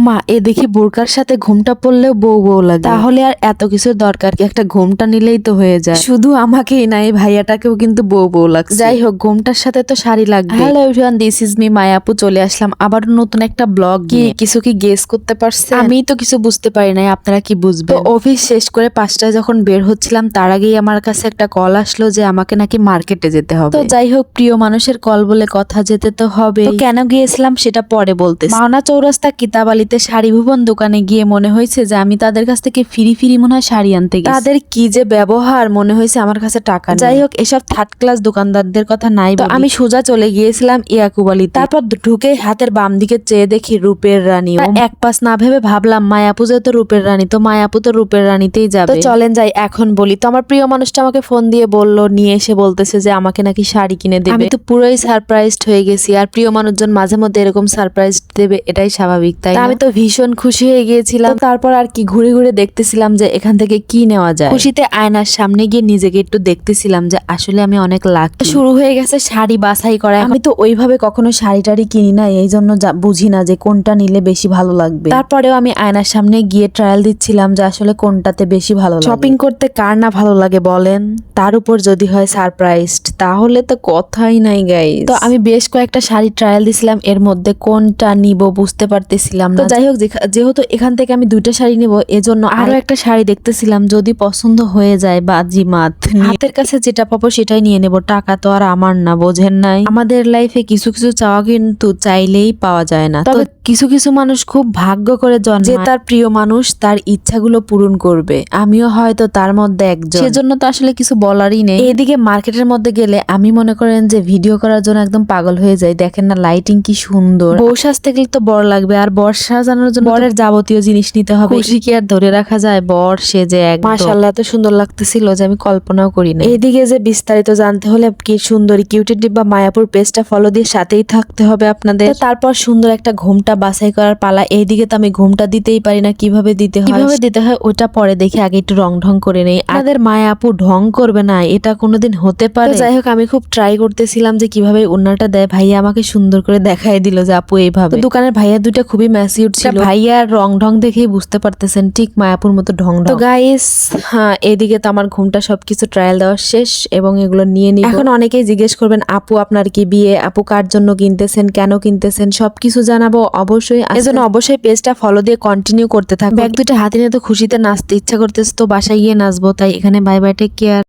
মা, এ দেখি বোরকার সাথে ঘুমটা পড়লেও বউ বউ লাগে, তাহলে আর এত কিছুর দরকার কি? একটা ঘুমটা নিলেই তো হয়ে যায়। শুধু আমাকেই না, এই ভাইয়াটাকেও কিন্তু বউ বউ লাগছে। যাই হোক, ঘুমটার সাথে তো শাড়ি লাগবে। Hello everyone, this is me Mayapu, চলে আসলাম আবার নতুন একটা ব্লগ। কিছু কি গেস করতে পারছেন? আমি তো কিছু বুঝতে পারি নাই, আপনারা কি বুঝবেন? তো অফিস শেষ করে 5টায় যখন বের হচ্ছিলাম, তার আগেই আমার কাছে একটা কল আসলো যে আমাকে নাকি মার্কেটে যেতে হবে। তো যাই হোক, প্রিয় মানুষের কল বলে কথা, যেতে তো হবে। কেন গিয়েছিলাম সেটা পরে বলতে। মাওনা চৌরাস্তা কিতাবালিতে শাড়ি ভুবন দোকানে গিয়ে মনে হয়েছে যে আমি তাদের কাছ থেকে ফিরি ফিরি মনে হয় শাড়ি আনতে গেছি। তাদের কি যে ব্যবহার, মনে হয়েছে আমার কাছে টাকা নেই। যাই হোক, এসব থার্ড ক্লাস দোকানদারদের কথা নাই। তো আমি সোজা চলে গিয়েছিলাম ইয়াকুবালিতে। তারপর ঢুকে হাতের বাম দিকে চেয়ে দেখি রূপের রানী। এক পাস না ভেবে ভাবলাম মায়াপু যেহেতু রূপের রানী, তো মায়াপু তো রূপের রানীতেই যাবে। তো চলেন যাই এখন বলি। তো আমার প্রিয় মানুষটা আমাকে ফোন দিয়ে বললো, নিয়ে এসে বলতেছে যে আমাকে নাকি শাড়ি কিনে দেবে। আমি তো পুরোই সারপ্রাইজড হয়ে গেছি। আর প্রিয় মানুষজন মাঝে মধ্যে এরকম সারপ্রাইজ দেবে, এটাই স্বাভাবিক, তাই আমি তো ভীষণ খুশি হয়ে গিয়েছিলাম। তারপর আর কি ঘুরে ঘুরে দেখতেছিলাম যে এখান থেকে কি নেওয়া যায়। খুশিতে আয়নার সামনে গিয়ে নিজেকে একটু দেখতেছিলাম যে আসলে আমি অনেক লাকি। শুরু হয়ে গেছে শাড়ি বাছাই করা। আমি তো ওইভাবে কখনো শাড়ি টাড়ি কিনি না, এই জন্য বুঝি না যে কোনটা নিলে বেশি ভালো লাগবে। তারপরেও আমি আয়নার সামনে গিয়ে ট্রায়াল দিচ্ছিলাম যে আসলে কোনটাতে বেশি ভালো লাগে। শপিং করতে কার না ভালো লাগে বলেন? তার উপর যদি হয় সারপ্রাইজড, তাহলে তো কথাই নাই গাইস। তো আমি বেশ কয়েকটা শাড়ি ট্রায়াল দিছিলাম, এর মধ্যে কোনটা নিব বুঝতে পারতেছিলাম না। যাই হোক, যেহেতু এখান থেকে আমি 2টা শাড়ি নিব, এজন্য আরো একটা শাড়ি দেখতেছিলাম, যদি পছন্দ হয়ে যায় বাজিমাত। হাতের কাছে যেটা পাবো সেটাই নিয়ে নেব, টাকা তো আর আমার না, বোঝেন নাই? আমাদের লাইফে কিছু কিছু চাওয়া কিন্তু চাইলেই পাওয়া যায় না। তবে কিছু কিছু মানুষ খুব ভাগ্য করে জন্মায় যে তার প্রিয় মানুষ তার ইচ্ছাগুলো পূরণ করবে। আমিও হয়তো তার মধ্যে একজন, সেজন্য তো আসলে কিছু বলারই নেই। এদিকে মার্কেটের মধ্যে গেলে আমি মনে করেন যে ভিডিও করার জন্য একদম পাগল হয়ে যাই। দেখেন না লাইটিং কি সুন্দর। বউ সাজতে গেলে তো বর লাগবে, আর বর সাজানোর জন্য বরের যাবতীয় জিনিস নিতে হবে। খুশি কি আর ধরে রাখা যায়? বর সেজে একদম মাশাআল্লাহ এত সুন্দর লাগতেছিল যে আমি কল্পনাও করি না। এইদিকে যে বিস্তারিত জানতে হলে কি সুন্দরী কিউটেড ডিব্বা মায়াপুর পেজটা ফলো দিয়ে সাথেই থাকতে হবে আপনাদের। তারপর সুন্দর একটা ঘুমটা বাছাই করার পালা। এইদিকে তো আমি ঘুমটা দিতেই পারি না, কিভাবে দিতে হয় ওটা পরে দেখে আগে একটু রং ঢং করে নেই। আমাদের মায়াপু ঢং করবে না, এটা কোনোদিন হতে পারে? যাই হোক, আমি খুব ট্রাই করতেছিলাম যে কিভাবে ওড়নাটা দেয়। ভাইয়া আমাকে সুন্দর করে দেখাই দিল যে আপু এইভাবে। দোকানের ভাইয়া দুইটা খুবই ম্যাচিউর ছিল। ভাইয়ার রং ঢং দেখেই বুঝতে পারতেছেন ঠিক মায়াপুর মতো ঢং ঢং। তো গাইস, হ্যাঁ, এইদিকে তো আমার ঘুমটা সবকিছু ট্রায়াল দেওয়া শেষ এবং এগুলো নিয়ে নিব। এখন অনেকেই জিজ্ঞেস করবেন, আপু আপনার কি বিয়ে? আপু কার জন্য কিনতেছেন, কেন কিনতেছেন, সবকিছু জানাবো অবশ্যই। এজন্য অবশ্যই পেজটা ফলো দিয়ে কন্টিনিউ করতে থাকবেন। ব্যাগ দুইটা হাতে নিয়ে তো খুশিতে নাচতে ইচ্ছা করতেছে, তো বাসায় গিয়ে নাচবো। তাই এখানে বাই বাই, টেক কেয়ার।